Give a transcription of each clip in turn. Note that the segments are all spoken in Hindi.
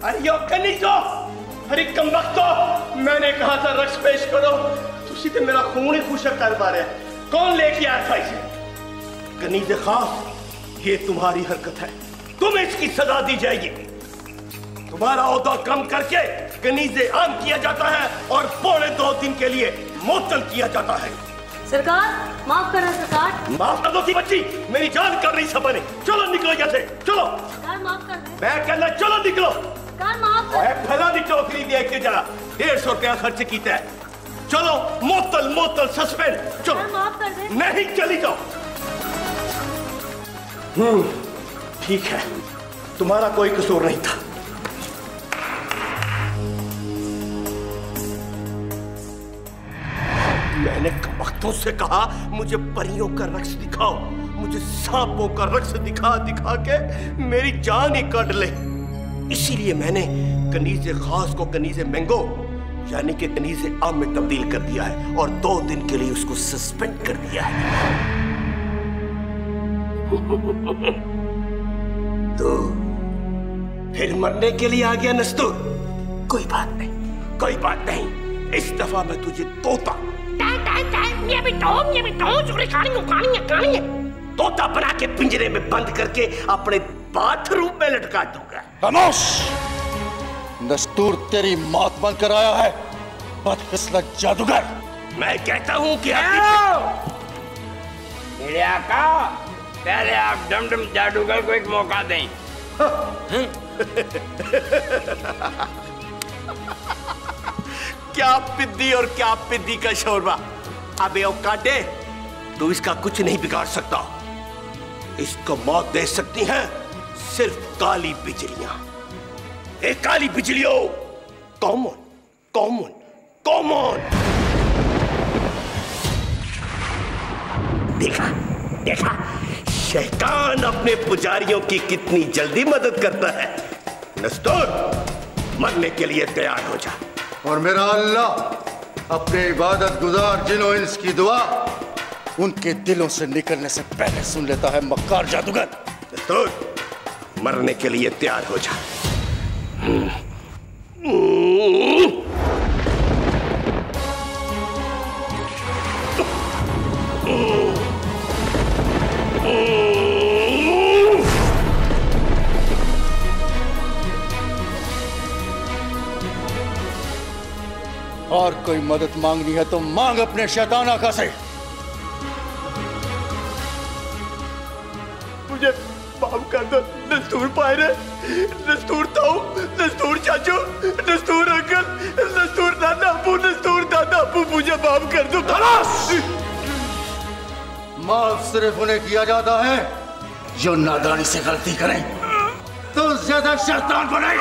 अरे यो कनीजो, अरे कमबख्तो, मैंने कहा था रक्स पेश करो, तुसी तो मेरा खून ही खुशक कर पा रहे। कौन लेके आया था इसे? कनीज़े खास, ये तुम्हारी हरकत है, तुम्हें इसकी सजा दी जाएगी। तुम्हारा ओहदा कम करके कनीज़े आम किया जाता है और 2.25 दिन के लिए मुअत्तल किया जाता है। सरकार माफ करें सरकार। माफ कर दो सी बच्ची, मेरी जान कर रही सब ने। चलो निकलो यहाँ से, चलो। सरकार माफ कर दें। मैं कहना चलो निकलो। सरकार माफ कर। फला दी टोकरी देख के जरा 150 रुपया खर्च किया है। चलो मुअत्तल सस्पेंड। चलो माफ कर दे। नहीं चली जाओ। ठीक है, तुम्हारा कोई कसूर नहीं था। मैंने वक्तों से कहा मुझे परियों का रक्स दिखाओ, मुझे सांपों का रक्स दिखा दिखा के मेरी जान ही काट ले। इसीलिए मैंने कनीज़े खास को कनीज़े मैंगो यानी कि कनीज़े आम में तब्दील कर दिया है और 2 दिन के लिए उसको सस्पेंड कर दिया है। तो फिर मरने के लिए आ गया नस्तूर? कोई बात नहीं, कोई बात नहीं। इस दफा मैं तुझे तोता तोता बना के पिंजरे में बंद करके अपने बाथरूम में लटका दूंगा। खामोश! नस्तूर तेरी मौत बनकर आया है, बदकिस्मत जादूगर। मैं कहता हूँ कि मेरे आका, पहले आप डमडम जादूगर को एक मौका दें। क्या पिद्दी और क्या पिद्दी का शोरबा। अबे ओ काटे, तू इसका कुछ नहीं बिगाड़ सकता। इसको मौत दे सकती हैं सिर्फ काली बिजलियां। ए काली बिजलियों, कॉमन कॉमन कॉमन। देखा देखा, शैतान अपने पुजारियों की कितनी जल्दी मदद करता है। नस्तूर, मरने के लिए तैयार हो जा। और मेरा अल्लाह अपने इबादत गुजार जिन्हों इंस की दुआ उनके दिलों से निकलने से पहले सुन लेता है मक्कार जादूगर। नस्तूर, मरने के लिए तैयार हो जा। और कोई मदद मांगनी है तो मांग अपने शैतान आका से। मुझे माफ कर दो नस्तूर पायरे, नस्तूर ताऊ, नस्तूर चाचू, नस्तूर अंकल, नस्तूर दादा अबू, मुझे माफ कर दो। माफ सिर्फ उन्हें किया जाता है जो नादानी से गलती करें, तो ज्यादा शैतान बने।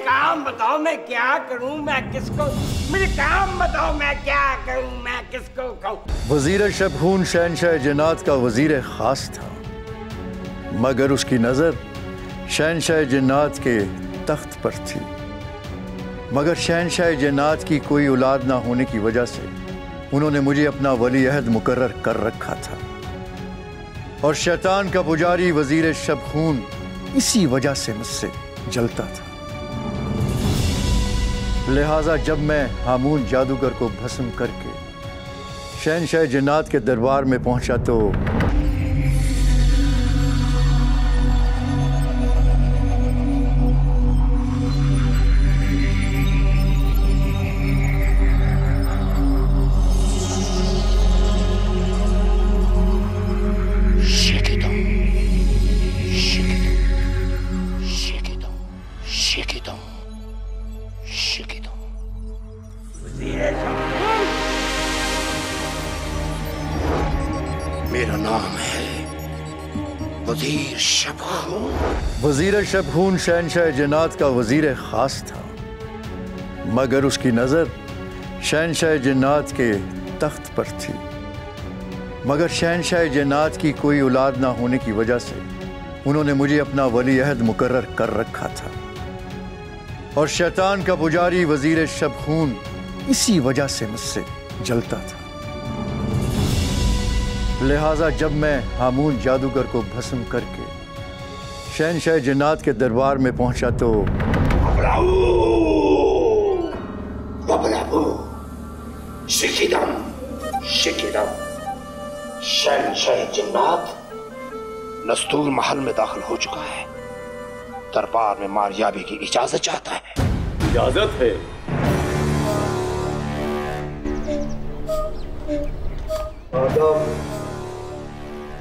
काम बताओ मैं क्या करूं, मैं किसको, मुझे काम बताओ मैं क्या करूं, मैं किसको कहूं। वजीर शबहून शहनशाह जिन्नात का वजीर खास था, मगर उसकी नजर शहनशाह जिन्नात के तख्त पर थी। मगर शहनशाह जिन्नात की कोई औलाद ना होने की वजह से उन्होंने मुझे अपना वली अहद मुकर्रर कर रखा था और शैतान का पुजारी वजीर शबहून इसी वजह से मुझसे जलता था। लिहाजा जब मैं हामून जादूगर को भस्म करके शहनशाह जिन्नात के दरबार में पहुंचा तो मेरा नाम है वजीर शबखून। वजीर शबखून शहनशाह जिन्नात का वजीर खास था, मगर उसकी नजर शहनशाह जिन्नात के तख्त पर थी। मगर शहनशाह जिन्नात की कोई औलाद ना होने की वजह से उन्होंने मुझे अपना वली अहद मुकर्रर कर रखा था, और शैतान का पुजारी वजीर शबखून इसी वजह से मुझसे जलता था। लिहाजा जब मैं हामून जादूगर को भस्म करके शहनशाह जिन्नात के दरबार में पहुंचा तो शहनशाह जिन्नात नस्तूर महल में दाखिल हो चुका है। दरबार में मारियाबी की इजाजत चाहता है। इजाजत है?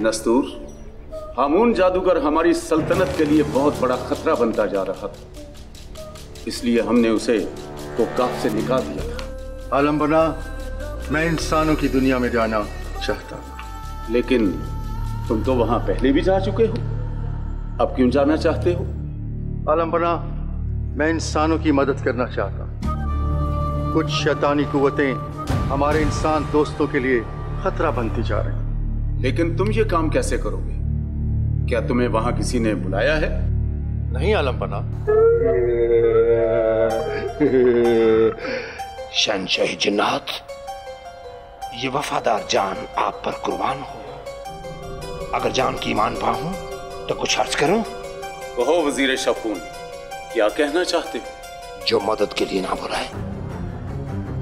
नस्तूर, हामून जादूगर हमारी सल्तनत के लिए बहुत बड़ा खतरा बनता जा रहा था, इसलिए हमने उसे कोकाफ से निकाल दिया था। आलम बना, मैं इंसानों की दुनिया में जाना चाहता हूं। लेकिन तुम तो वहां पहले भी जा चुके हो, अब क्यों जाना चाहते हो? आलम बना, मैं इंसानों की मदद करना चाहता हूं। कुछ शैतानी कुव्वतें हमारे इंसान दोस्तों के लिए खतरा बनती जा रही हैं। लेकिन तुम ये काम कैसे करोगे? क्या तुम्हें वहां किसी ने बुलाया है? नहीं आलम बना। शहनशाह जिन्नात, ये वफादार जान आप पर कुर्बान हो। अगर जान की ईमान पाऊं तो कुछ अर्ज करूं? कहो वजीर शबखून, क्या कहना चाहते हो? जो मदद के लिए ना बुलाए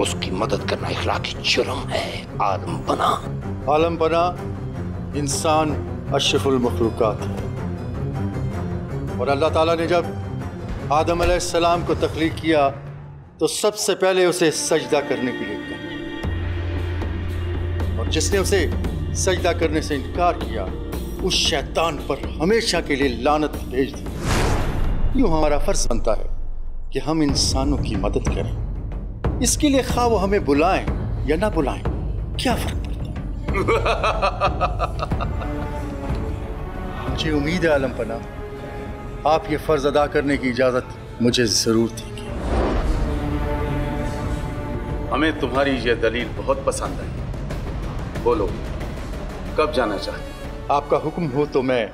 उसकी मदद करना इखलाकी जुर्म है। आलम बना। आलम बना इंसान अशरफुल मखलूकात है, और अल्लाह ताला ने जब आदम अलैहिस्सलाम को तख्लीक किया तो सबसे पहले उसे सजदा करने के लिए कहा, और जिसने उसे सजदा करने से इनकार किया उस शैतान पर हमेशा के लिए लानत भेज दी। यूं हमारा फर्ज बनता है कि हम इंसानों की मदद करें। इसके लिए खा वो हमें बुलाएं या ना बुलाएं, क्या फर्क पड़ता है? मुझे उम्मीद है आलम पना, आप ये फर्ज अदा करने की इजाजत मुझे जरूर देंगे। हमें तुम्हारी ये दलील बहुत पसंद आई। बोलो, कब जाना चाहते? आपका हुक्म हो तो मैं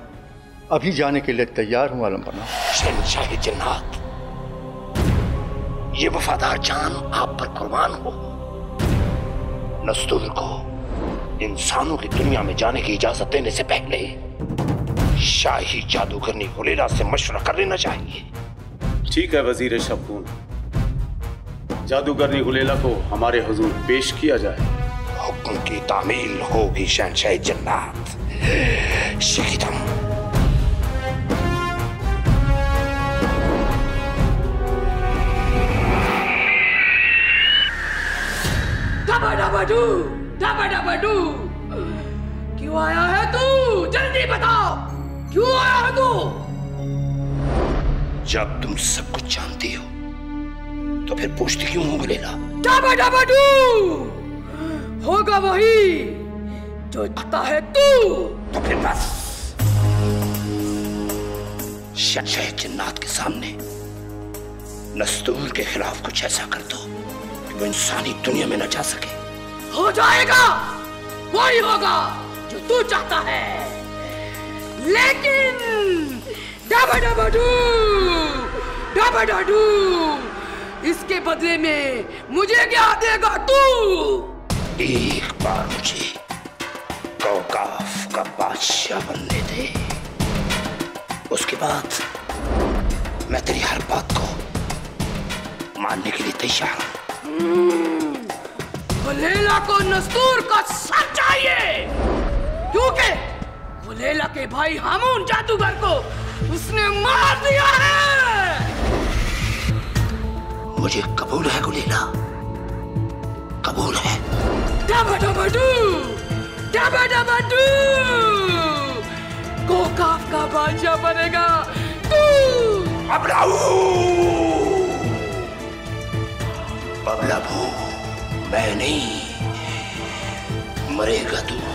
अभी जाने के लिए तैयार हूं आलम पना। शहनशाह जिन्नात, ये वफादार जान आप पर कुर्बान हो। नस्तूर को इंसानों की दुनिया में जाने की इजाजत देने से पहले शाही जादूगरनी हुलैला से मशवरा कर लेना चाहिए। ठीक है वजीर शबखून, जादूगरनी हुलैला को हमारे हुजूर पेश किया जाए। हुक्म की तामील होगी शहनशाह जिन्नात। शिकिदम। डबाडू, डबाडू, क्यों आया है तू? जल्दी बताओ, क्यों आया है तू? जब तुम सब कुछ जानती हो तो फिर पूछती क्यों हो हुलैला? डबाडू होगा वही जो चाहता है तू। तो फिर बस शहनशाह जिन्नात के सामने नस्तूर के खिलाफ कुछ ऐसा कर दो कि वो इंसानी दुनिया में न जा सके। हो जाएगा, वही होगा जो तू चाहता है। लेकिन डबाडू, इसके बदले में मुझे क्या देगा तू? एक बार मुझे कौकाफ का बादशाह बनने दे, उसके बाद मैं तेरी हर बात को मानने के लिए तैयार हूं। हुलैला को नस्तूर का सर चाहिए, क्योंकि हुलैला के भाई हामून जादूगर को उसने मार दिया है। मुझे कबूल है हुलैला, कबूल है। डबाडू, कोकाफ का बादशाह बनेगा तू। बबलाबू, मैं नहीं, मरेगा तू।